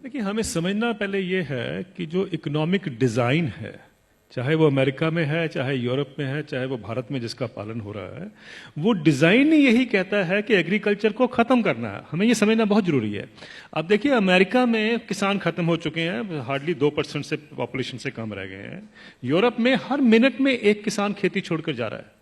देखिए, हमें समझना पहले ये है कि जो इकोनॉमिक डिजाइन है, चाहे वो अमेरिका में है, चाहे यूरोप में है, चाहे वो भारत में जिसका पालन हो रहा है, वो डिजाइन ही यही कहता है कि एग्रीकल्चर को खत्म करना है। हमें ये समझना बहुत जरूरी है। अब देखिए, अमेरिका में किसान खत्म हो चुके हैं, हार्डली 2% से पॉपुलेशन से कम रह गए हैं। यूरोप में हर मिनट में एक किसान खेती छोड़कर जा रहा है,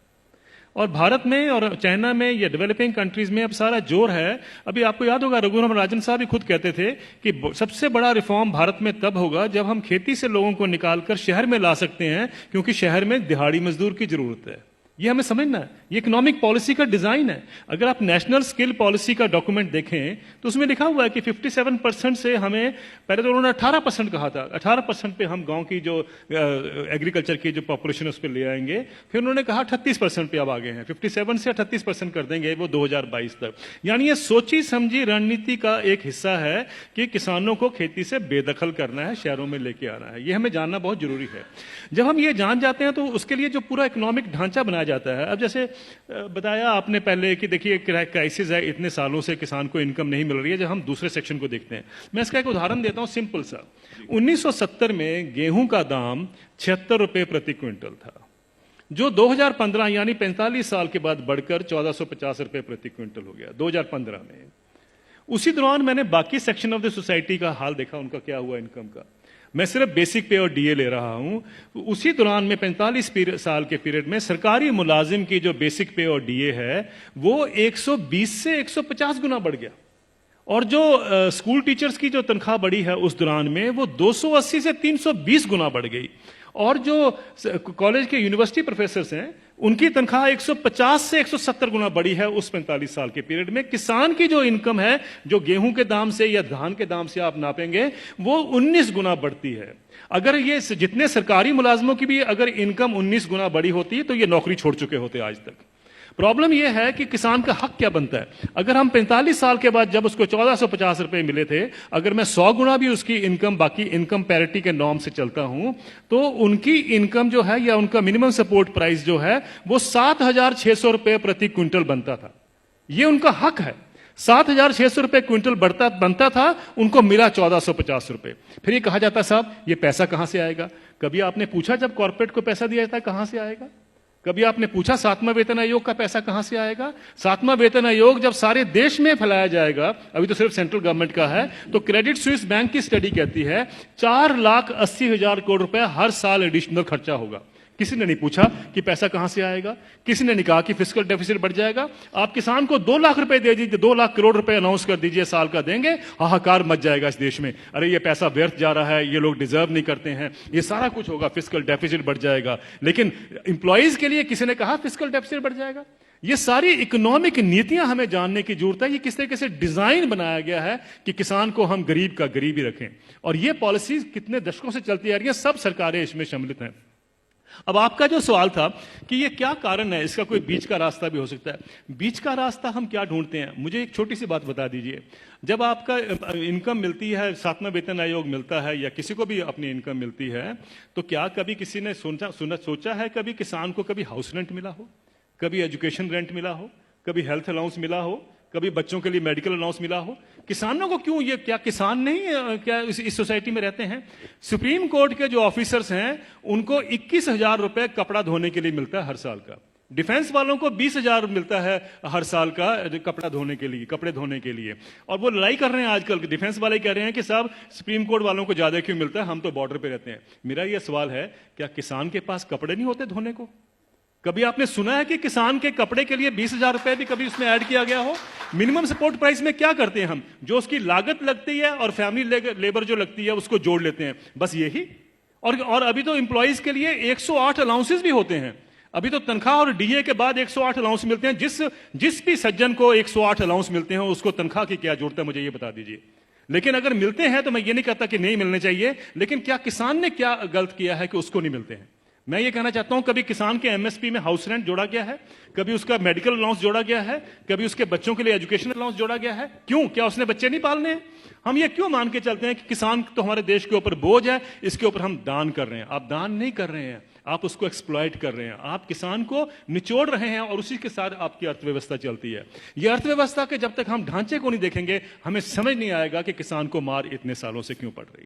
और भारत में और चाइना में या डेवलपिंग कंट्रीज में अब सारा जोर है। अभी आपको याद होगा, रघुराम राजन साहब भी खुद कहते थे कि सबसे बड़ा रिफॉर्म भारत में तब होगा जब हम खेती से लोगों को निकालकर शहर में ला सकते हैं, क्योंकि शहर में दिहाड़ी मजदूर की जरूरत है। ये हमें समझना है, ये इकोनॉमिक पॉलिसी का डिजाइन है। अगर आप नेशनल स्किल पॉलिसी का डॉक्यूमेंट देखें तो उसमें लिखा हुआ है कि 57% से हमें, पहले तो उन्होंने 18% कहा था, 18% पे हम गांव की जो एग्रीकल्चर की जो पॉपुलेशन है उस पर ले आएंगे। फिर उन्होंने कहा 38% पे अब आ गए हैं, 57 से 38% कर देंगे वो 2022 तक। यानी ये सोची समझी रणनीति का एक हिस्सा है कि किसानों को खेती से बेदखल करना है, शहरों में लेके आना है। ये हमें जानना बहुत जरूरी है। जब हम ये जान जाते हैं तो उसके लिए जो पूरा इकोनॉमिक ढांचा बनाया जाता है। अब जैसे बताया आपने पहले कि देखिए क्राइसिस है, इतने सालों से किसान को इनकम नहीं मिल रही है। जब हम दूसरे सेक्शन को देखते हैं, मैं इसका एक उदाहरण देता हूं सिंपल सा। 1970 में गेहूं का दाम 76 रुपए प्रति क्विंटल था, जो 2015 यानी 45 साल के बाद बढ़कर 1450 रुपए प्रति क्विंटल हो गया 2015 में। उसी दौरान मैंने बाकी सेक्शन ऑफ द सोसाइटी का हाल देखा, उनका क्या हुआ इनकम का। मैं सिर्फ बेसिक पे और डीए ले रहा हूं। उसी दौरान में 45 साल के पीरियड में सरकारी मुलाजिम की जो बेसिक पे और डीए है वो 120 से 150 गुना बढ़ गया, और जो स्कूल टीचर्स की जो तनख्वाह बढ़ी है उस दौरान में वो 280 से 320 गुना बढ़ गई। और जो कॉलेज के यूनिवर्सिटी प्रोफेसर्स हैं उनकी तनख्वाह 150 से 170 गुना बढ़ी है उस 45 साल के पीरियड में। किसान की जो इनकम है, जो गेहूं के दाम से या धान के दाम से आप नापेंगे, वो 19 गुना बढ़ती है। अगर ये जितने सरकारी मुलाजमों की भी अगर इनकम 19 गुना बढ़ी होती तो ये नौकरी छोड़ चुके होते आज तक। प्रॉब्लम यह है कि किसान का हक क्या बनता है। अगर हम 45 साल के बाद जब उसको 1450 रुपए मिले थे, अगर मैं 100 गुना भी उसकी इनकम बाकी इनकम पैरिटी के नॉर्म से चलता हूं, तो उनकी इनकम जो है या उनका मिनिमम सपोर्ट प्राइस जो है वो 7,600 रुपए प्रति क्विंटल बनता था। ये उनका हक है। 7,600 रुपए क्विंटल बनता था, उनको मिला 1,450 रुपए। फिर ये कहा जाता साहब ये पैसा कहां से आएगा। कभी आपने पूछा जब कॉर्पोरेट को पैसा दिया जाता है कहां से आएगा? कभी आपने पूछा 7वां वेतन आयोग का पैसा कहां से आएगा? 7वां वेतन आयोग जब सारे देश में फैलाया जाएगा, अभी तो सिर्फ सेंट्रल गवर्नमेंट का है, तो क्रेडिट स्विस बैंक की स्टडी कहती है 4,80,000 करोड़ रुपए हर साल एडिशनल खर्चा होगा। किसी ने नहीं पूछा कि पैसा कहां से आएगा। किसी ने नहीं कहा कि फिस्कल डेफिसिट बढ़ जाएगा। आप किसान को 2 लाख रुपए दे दीजिए, 2 लाख करोड़ रुपए अनाउंस कर दीजिए साल का देंगे, हाहाकार मच जाएगा इस देश में। अरे ये पैसा व्यर्थ जा रहा है, ये लोग डिजर्व नहीं करते हैं, ये सारा कुछ होगा, फिस्कल डेफिसिट बढ़ जाएगा। लेकिन इंप्लॉइज के लिए किसी ने कहा फिस्कल डेफिसिट बढ़ जाएगा? ये सारी इकोनॉमिक नीतियां हमें जानने की जरूरत है। ये किस तरीके से डिजाइन बनाया गया है कि किसान को हम गरीब का गरीब ही रखें, और ये पॉलिसी कितने दशकों से चलती आ रही है, सब सरकारें इसमें सम्मिलित हैं। अब आपका जो सवाल था कि ये क्या कारण है, इसका कोई बीच का रास्ता भी हो सकता है। बीच का रास्ता हम क्या ढूंढते हैं, मुझे एक छोटी सी बात बता दीजिए। जब आपका इनकम मिलती है, 7वां वेतन आयोग मिलता है या किसी को भी अपनी इनकम मिलती है, तो क्या कभी किसी ने सोचा है कभी किसान को कभी हाउस रेंट मिला हो, कभी एजुकेशन रेंट मिला हो, कभी हेल्थ अलाउंस मिला हो, कभी बच्चों के लिए मेडिकल अलाउंस मिला हो? किसानों को क्यों, ये क्या किसान नहीं क्या इस सोसाइटी में रहते हैं? सुप्रीम कोर्ट के जो ऑफिसर्स हैं उनको 21,000 रुपए कपड़ा धोने के लिए मिलता है हर साल का। डिफेंस वालों को 20,000 मिलता है हर साल का कपड़ा धोने के लिए, कपड़े धोने के लिए। और वो लड़ाई कर रहे हैं आजकल, डिफेंस वाले कह रहे हैं कि साहब सुप्रीम कोर्ट वालों को ज्यादा क्यों मिलता है, हम तो बॉर्डर पे रहते हैं। मेरा ये सवाल है, क्या किसान के पास कपड़े नहीं होते धोने को? कभी आपने सुना है कि किसान के कपड़े के लिए 20,000 रुपए भी कभी उसमें ऐड किया गया हो? मिनिमम सपोर्ट प्राइस में क्या करते हैं हम, जो उसकी लागत लगती है और फैमिली लेबर जो लगती है उसको जोड़ लेते हैं, बस यही। और अभी तो एम्प्लॉइज के लिए 108 अलाउंसेस भी होते हैं। अभी तो तनख्वाह और डीए के बाद 108 अलाउंस मिलते हैं। जिस भी सज्जन को 108 अलाउंस मिलते हैं उसको तनख्वाह की क्या जरूरत है, मुझे ये बता दीजिए। लेकिन अगर मिलते हैं तो मैं ये नहीं कहता कि नहीं मिलने चाहिए, लेकिन क्या किसान ने क्या गलत किया है कि उसको नहीं मिलते हैं? मैं ये कहना चाहता हूं, कभी किसान के एमएसपी में हाउस रेंट जोड़ा गया है, कभी उसका मेडिकल अलाउंस जोड़ा गया है, कभी उसके बच्चों के लिए एजुकेशन अलाउंस जोड़ा गया है? क्यों? क्या उसने बच्चे नहीं पालने हैं? हम ये क्यों मान के चलते हैं कि किसान तो हमारे देश के ऊपर बोझ है, इसके ऊपर हम दान कर रहे हैं? आप दान नहीं कर रहे हैं, आप उसको एक्सप्लॉइट कर रहे हैं, आप किसान को निचोड़ रहे हैं और उसी के साथ आपकी अर्थव्यवस्था चलती है। यह अर्थव्यवस्था के जब तक हम ढांचे को नहीं देखेंगे, हमें समझ नहीं आएगा कि किसान को मार इतने सालों से क्यों पड़ रही है।